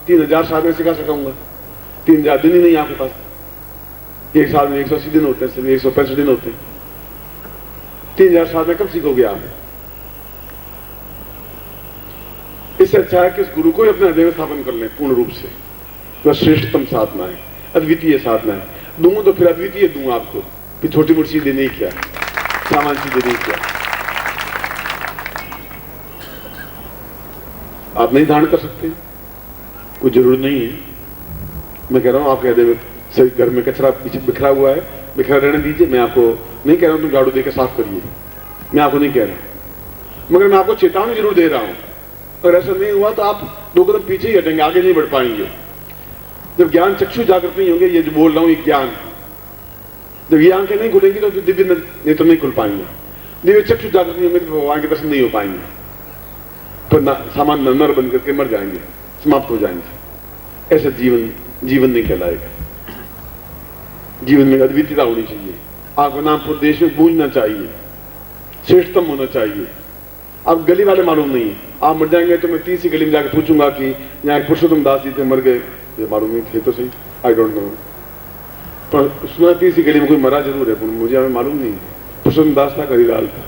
3000 साधना सिखा सकाऊंगा? 3000 दिन ही नहीं आपके पास। एक साल में 180 दिन होते हैं, सिर्फ 165 दिन होते हैं। 3000 साधना कब सीखोगे आप? इससे अच्छा है कि उस गुरु को ही अपने हृदय में स्थापन कर लें पूर्ण रूप से। वह श्रेष्ठतम साधना है, अद्वितीय साधना है। दूंगा तो फिर अद्वितीय दूंगा आपको, फिर छोटी मोटी चीजें नहीं किया, सामान्य चीजें नहीं किया। आप नहीं धारण कर सकते, कोई जरूरत नहीं है। मैं कह रहा हूं आपके हृदय में सभी घर में कचरा पीछे बिखरा हुआ है, बिखरा रहने दीजिए। मैं आपको नहीं कह रहा हूं तुम झाड़ू देकर साफ करिए, मैं आपको नहीं कह रहा, मगर मैं आपको चेतावनी जरूर दे रहा हूं। अगर ऐसा नहीं हुआ तो आप 2 कदम पीछे ही हटेंगे, आगे नहीं बढ़ पाएंगे। जब ज्ञान चक्षु जागृत नहीं होंगे, ये जो बोल रहा हूं ये ज्ञान, जब ये आंखें नहीं खुलेंगी तो फिर दिव्य नेत्र नहीं खुल पाएंगे। दिव्य चक्षु जागृत नहीं होंगे तो भगवान के दर्शन नहीं हो पाएंगे, फिर सामान्य नर बन करके मर जाएंगे, समाप्त हो जाएंगे। ऐसा जीवन नहीं कहलाएगा। जीवन में अद्वितीयता होनी चाहिए। आपको नाम पूरे देश में गूंजना चाहिए, श्रेष्ठतम होना चाहिए। आप गली वाले मालूम नहीं है, आप मर जाएंगे तो मैं 30 गली में जाकर पूछूंगा कि यहाँ पुरुषोत्तम दास जी थे, मर गए, ये मालूम नहीं थे तो सही, आई डोंट नो। पर उसमें 30 गली में कोई मरा जरूर है, मुझे हमें मालूम नहीं है। पुरुषोत्तम दास था, हरिलाल था।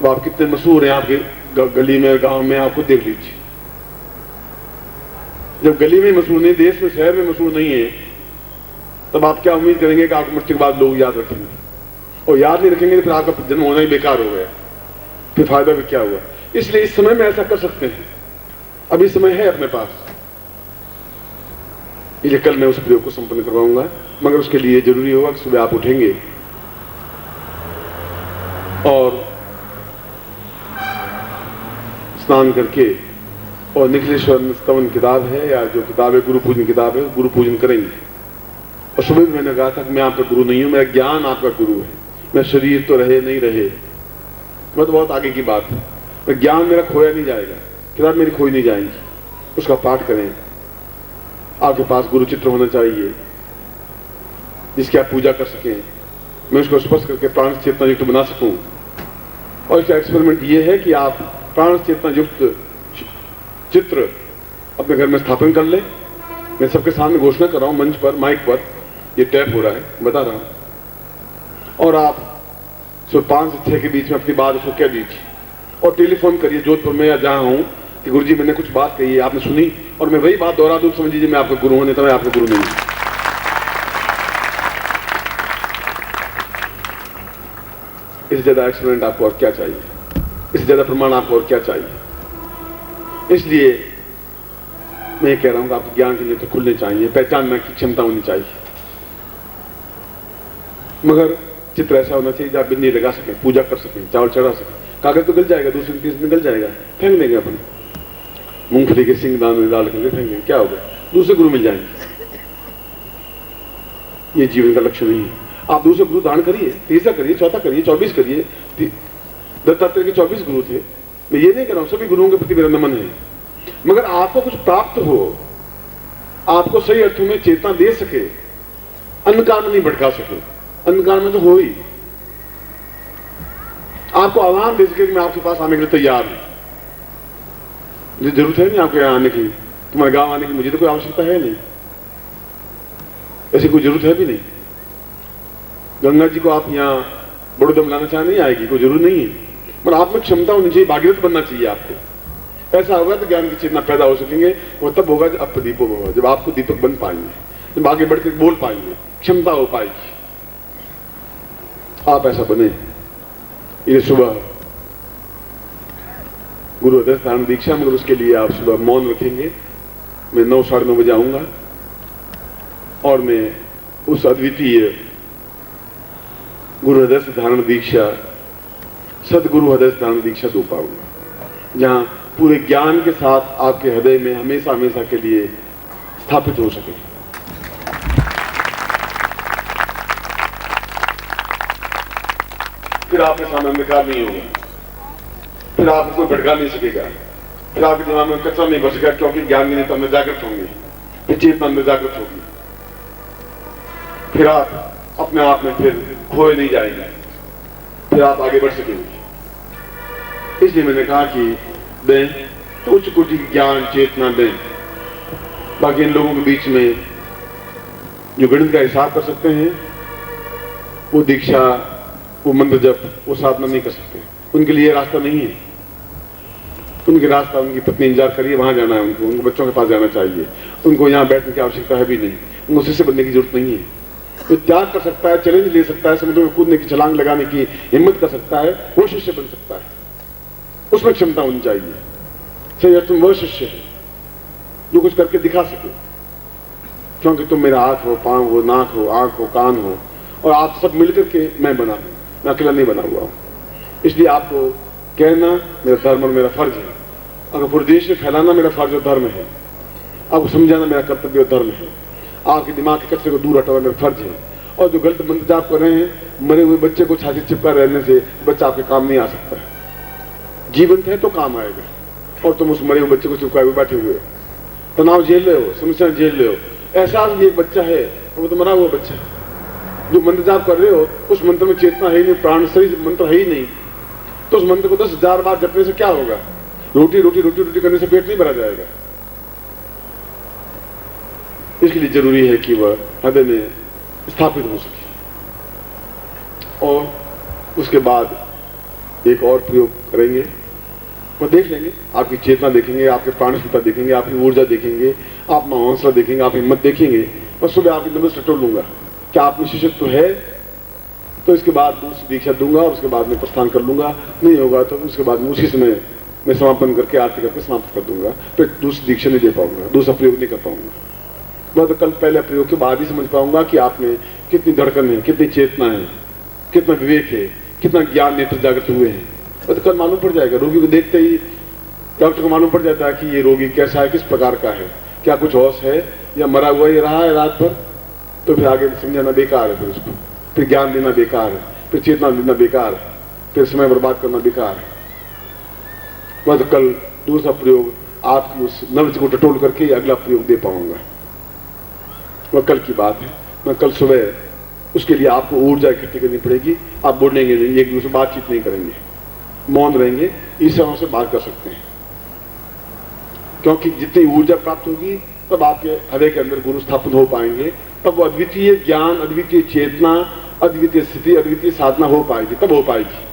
वो आप कितने मशहूर हैं आपके गली में, गांव में, आपको देख लीजिए। जब गली में मशहूर नहीं, देश में, शहर में मशहूर नहीं है, तब आप क्या उम्मीद करेंगे कि आपको मृत्यु के बाद लोग याद रखेंगे? और याद नहीं रखेंगे तो फिर आपका जन्म होना ही बेकार हो गया, फिर फायदा भी क्या हुआ? इसलिए इस समय में ऐसा कर सकते हैं, अभी समय है अपने पास। इसलिए कल मैं उस प्रयोग को संपन्न करवाऊंगा, मगर उसके लिए जरूरी होगा कि सुबह आप उठेंगे और स्नान करके, और निखिलेश्वर स्तवन किताब है या जो किताब है गुरु पूजन किताब है, गुरु पूजन करेंगे। और सुबह भी मैंने कहा था कि मैं आपका गुरु नहीं हूं, मेरा ज्ञान आपका गुरु है। मैं शरीर तो रहे नहीं रहे, मैं तो बहुत आगे की बात है, ज्ञान मेरा खोया नहीं जाएगा, किताब मेरी खोई नहीं जाएंगी। उसका पाठ करें। आपके पास गुरु चित्र होना चाहिए जिसकी आप पूजा कर सकें, मैं उसको स्पर्श करके प्राण चेतना युक्त बना सकूं। और इसका एक्सपेरिमेंट ये है कि आप प्राण चेतना युक्त चित्र अपने घर में स्थापन कर ले। मैं सबके सामने घोषणा कर रहा हूं, मंच पर, माइक पर, ये टैप हो रहा है, बता रहा हूं। और आप सुबह 5 से 6 के बीच में अपनी बात उसको कह दीजिए और टेलीफोन करिए जोधपुर में या जहां हूं कि गुरुजी मैंने कुछ बात कही है, आपने सुनी, और मैं वही बात दोहरा दूं, समझ लीजिए मैं आपका गुरु हूं, नहीं तो मैं आपका गुरु नहीं हूं। इससे ज्यादा एक्सपेरिमेंट आपको और क्या चाहिए? इससे ज्यादा प्रमाण आपको और क्या चाहिए? इसलिए मैं कह रहा हूं कि आपके ज्ञान के लिए तो खुलने चाहिए, पहचानने की क्षमता होनी चाहिए। मगर चित्र ऐसा होना चाहिए जहां बिंदी लगा सके, पूजा कर सके, चावल चढ़ा सके। कागज तो गल जाएगा, दूसरे तीसरे गल जाएगा, फेंक देंगे अपन। मूंगफली के सिंग दान में डाल करके फेंक देंगे, क्या होगा? दूसरे गुरु मिल जाएंगे। ये जीवन का लक्ष्य नहीं है। आप दूसरे गुरु धारण करिए, तीसरा करिए, चौथा करिए, 24 करिए। दत्तात्रेय के 24 गुरु थे। मैं ये नहीं कर रहा हूं, सभी गुरुओं के प्रति मेरा नमन है, मगर आपको कुछ प्राप्त हो, आपको सही अर्थों में चेतना दे सके, अंधकार में नहीं भटका सके। अंधकार में तो हो ही, आपको आह्वान दे सके कि मैं आपके पास आने के लिए तैयार हूं। मुझे जरूरत है नहीं आपके यहां आने की, तुम्हारे गांव आने की मुझे तो कोई आवश्यकता है नहीं, ऐसी कोई जरूरत है भी नहीं। गंगा जी को आप यहाँ बड़ोदम लाना चाहे, नहीं आएगी, कोई जरूरत नहीं है, पर आप में क्षमता होनी चाहिए, भागीरथ बनना चाहिए आपको। ऐसा होगा तो ज्ञान की चेतना पैदा हो सकेंगे। वो तब होगा जब आप दीपक होगा, जब आपको दीपक बन पाएंगे, जब आगे बढ़कर बोल पाएंगे, क्षमता हो पाएगी। आप ऐसा बने। ये सुबह गुरु हृदय स्थान दीक्षा, मगर उसके लिए आप सुबह मौन रखेंगे। मैं 9, साढ़े 9 बजे आऊंगा और मैं उस अद्वितीय गुरु हृदय धारण दीक्षा, सदगुरु हृदय धारण दीक्षा दो पाऊंगा, जहां पूरे ज्ञान के साथ आपके हृदय में हमेशा हमेशा के लिए स्थापित हो सके। फिर आपके सामने अंधकार नहीं होगा, फिर आपको कोई भटका नहीं सकेगा, फिर आपके दिमाग में कचरा नहीं बचेगा, क्योंकि ज्ञान की नेता में जागृत होंगे, फिर चेतना में जागृत होगी। फिर आप अपने आप में फिर खोए नहीं जाएंगे, फिर आप आगे बढ़ सकेंगे। इसलिए मैंने कहा कि दें तो उच्च कोटि की ज्ञान चेतना दें, बाकी इन लोगों के बीच में जो गणित का हिसाब कर सकते हैं, वो दीक्षा, वो मंत्र जप, वो साधना नहीं कर सकते। उनके लिए रास्ता नहीं है। उनके रास्ता, उनकी पत्नी इंतजार करिए, वहां जाना है उनको, उनके बच्चों के पास जाना चाहिए, उनको यहाँ बैठने की आवश्यकता है भी नहीं, उनको शिष्य बनने की जरूरत नहीं है। तो त्याग कर सकता है, चैलेंज ले सकता है, समुद्र में कूदने की छलांग लगाने की हिम्मत कर सकता है, वो शिष्य बन सकता है। उसमें क्षमता होनी चाहिए। सही अर्थ में वह शिष्य है जो कुछ करके दिखा सके, क्योंकि तुम मेरा हाथ हो, पांव हो, नाक हो, आंख हो, कान हो, और आप सब मिलकर के मैं बना हूं, मैं अकेला नहीं बना हुआ हूं। इसलिए आपको कहना मेरा धर्म और मेरा फर्ज है। अगर पूरे देश में फैलाना मेरा फर्ज और धर्म है, आपको समझाना मेरा कर्तव्य और धर्म है, आपके दिमाग के कचरे को दूर हटाना मेरा फर्ज है। और जो गलत मंत्र जाप कर रहे हैं, मरे हुए बच्चे को छाती चिपका रहने से बच्चा आपके काम नहीं आ सकता है। जीवंत है तो काम आएगा, और तुम उस मरे हुए बच्चे को चिपकाए हुए बैठे हुए हो, तनाव झेल रहे हो, समस्या झेल रहे हो। एहसास भी एक बच्चा है, वो तो मरा हुआ बच्चा है। जो मंत्र जाप कर रहे हो, उस मंत्र में चेतना है ही नहीं, प्राण शरीर मंत्र है ही नहीं, तो उस मंत्र को 10,000 बार जपने से क्या होगा? रोटी रोटी रोटी रोटी करने से पेट नहीं भरा जाएगा। इसलिए जरूरी है कि वह हृदय में स्थापित हो सके। और उसके बाद एक और प्रयोग करेंगे, वह देख लेंगे, आपकी चेतना देखेंगे, आपके प्राणशीलता देखेंगे, आपकी ऊर्जा देखेंगे, आप हौसला देखेंगे, आप हिम्मत देखेंगे। और सुबह आपकी नमस्ते टटोल लूंगा क्या आप में शिष्यत्व है, तो इसके बाद दूसरी दीक्षा दूंगा, उसके बाद में प्रस्थान कर लूंगा। नहीं होगा तो उसके बाद में उसी समय मैं समापन करके आरती करके समाप्त कर दूंगा। फिर दूसरी दीक्षा नहीं दे पाऊंगा, दूसरा प्रयोग नहीं कर पाऊंगा। मैं तो कल पहले प्रयोग के बाद ही समझ पाऊंगा कि आप में कितनी धड़कन है, कितनी चेतना है, कितना विवेक है, कितना ज्ञान नेत्र जागृत हुए हैं। तो कल मालूम पड़ जाएगा। रोगी को देखते ही डॉक्टर को मालूम पड़ जाता है कि ये रोगी कैसा है, किस प्रकार का है, क्या कुछ होश है या मरा हुआ ही रहा है रात भर। तो फिर आगे समझाना बेकार है, फिर उसको फिर ज्ञान देना बेकार है, फिर चेतना देना बेकार है, फिर समय बर्बाद करना बेकार है। मैं तो कल दूसरा प्रयोग आपकी उस नब्ज को टटोल करके अगला प्रयोग दे पाऊंगा। वह कल की बात है। मैं कल सुबह उसके लिए आपको ऊर्जा इकट्ठी करनी पड़ेगी। आप बोलेंगे नहीं, एक दूसरे से बातचीत नहीं करेंगे, मौन रहेंगे, ईश्वरों से बात कर सकते हैं। क्योंकि जितनी ऊर्जा प्राप्त होगी तब आपके हृदय के अंदर गुरु स्थापित हो पाएंगे, तब वो अद्वितीय ज्ञान, अद्वितीय चेतना, अद्वितीय स्थिति, अद्वितीय साधना हो पाएगी, तब हो पाएगी।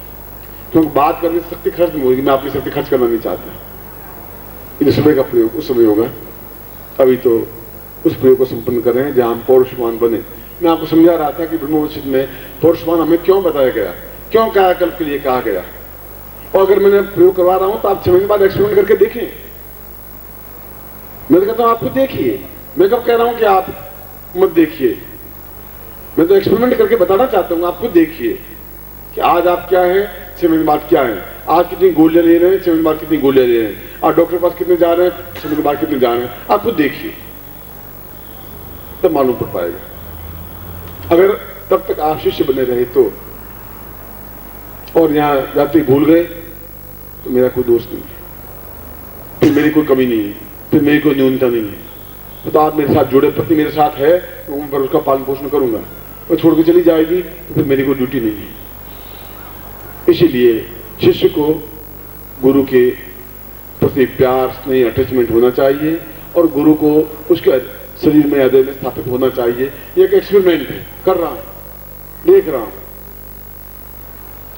क्योंकि बात करने से शक्ति खर्च नहीं होगी, मैं आपकी शक्ति खर्च करना नहीं चाहता। ये सुबह का प्रयोग उस समय होगा। अभी तो उस प्रयोग को संपन्न कर रहे हैं जहां हम पौरुषवान बने। मैं आपको समझा रहा था कि ब्रह्मोपनिषद में पौरुषवान हमें क्यों बताया गया, क्यों कायाकल्प के लिए कहा गया। और अगर मैंने प्रयोग करवा रहा हूं तो आप 6 महीने बाद एक्सपेरिमेंट करके देखें। मैं तो कहता हूं आप खुद देखिए। मैं कब कह रहा हूं कि आप मत देखिए, मैं तो एक्सपेरिमेंट करके बताना चाहता हूं। आप खुद देखिए कि आज आप क्या है, 6 महीने बाद क्या है। आज कितनी गोलियां ले रहे हैं, 6 महीने बाद कितनी गोलियां ले रहे हैं। आप डॉक्टर के पास कितने जा रहे हैं, 6 महीने बाद कितने जा रहे हैं। आप खुद देखिए, तब मालूम पड़ पाएगा। अगर तब तक आप शिष्य बने रहे तो, और यहां जाते ही भूल गए, तो मेरा कोई दोष नहीं है, फिर मेरी कोई कमी नहीं है, फिर मेरी कोई न्यूनता नहीं है। तो आप मेरे साथ जुड़े, पत्नी मेरे साथ है तो मैं उसका पालन पोषण करूंगा। वो छोड़ के चली जाएगी तो फिर मेरी कोई ड्यूटी नहीं है। इसीलिए शिष्य को गुरु के प्रति प्यार, स्नेह, अटैचमेंट होना चाहिए, और गुरु को उसके शरीर में, हृदय में स्थापित होना चाहिए। ये एक एक्सपेरिमेंट है, कर रहा हूं, देख रहा हूं।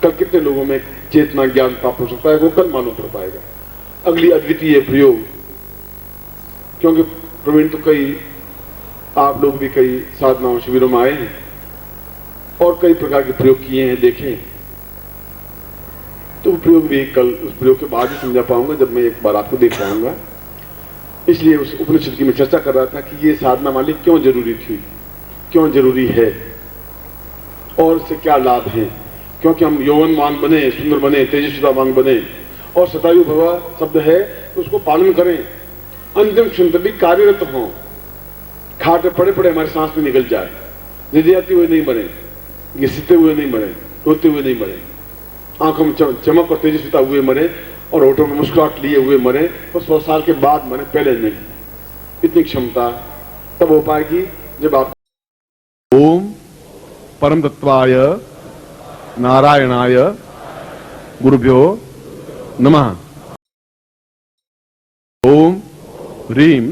कल कितने लोगों में चेतना, ज्ञान प्राप्त हो सकता है, वो कल मालूम पड़ पाएगा। अगली अद्वितीय प्रयोग, क्योंकि प्रवीण तो कई, आप लोग भी कई साधनाओं शिविरों में आए हैं और कई प्रकार के प्रयोग किए हैं, देखे हैं। तो प्रयोग भी कल उस प्रयोग के बाद ही समझा पाऊंगा, जब मैं एक बार आपको देख पाऊंगा। इसलिए उस उपनिषद की मैं चर्चा कर रहा था कि ये साधना वाली क्यों जरूरी थी, क्यों जरूरी है, और इससे क्या लाभ है। क्योंकि हम यौवनवान बने, सुंदर बने, तेजस्वितावान बने, और शतायु भव शब्द है तो उसको पालन करें। अंतिम क्षण तक भी कार्यरत हों, खाट पड़े पड़े हमारी सांस में निकल जाए, निर्याती हुए नहीं बने, घिसते हुए नहीं मरे, रोते हुए नहीं मरे, आंखों में चमक और तेजस्विता हुए मरे, और होठों में मुस्कुराहट लिए हुए मरे, और 100 साल के बाद मरे, पहले नहीं। इतनी क्षमता तब हो पाएगी जब आप ओम परम तत्वाय नारायणाय गुरुभ्यो नमः। ओम ह्रीम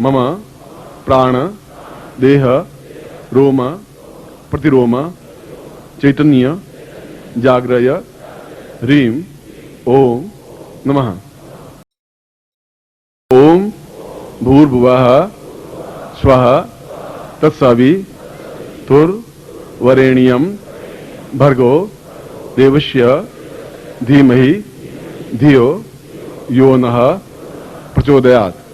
मम प्राण देह रोम प्रतिरोम चैतन्य जाग्रय ह्रीं ओम नमः। ओम भूर्भुवः स्वः तत्सवितुर्वरेण्यं भर्गो देवस्य धीमहि धियो यो नः प्रचोदयात्।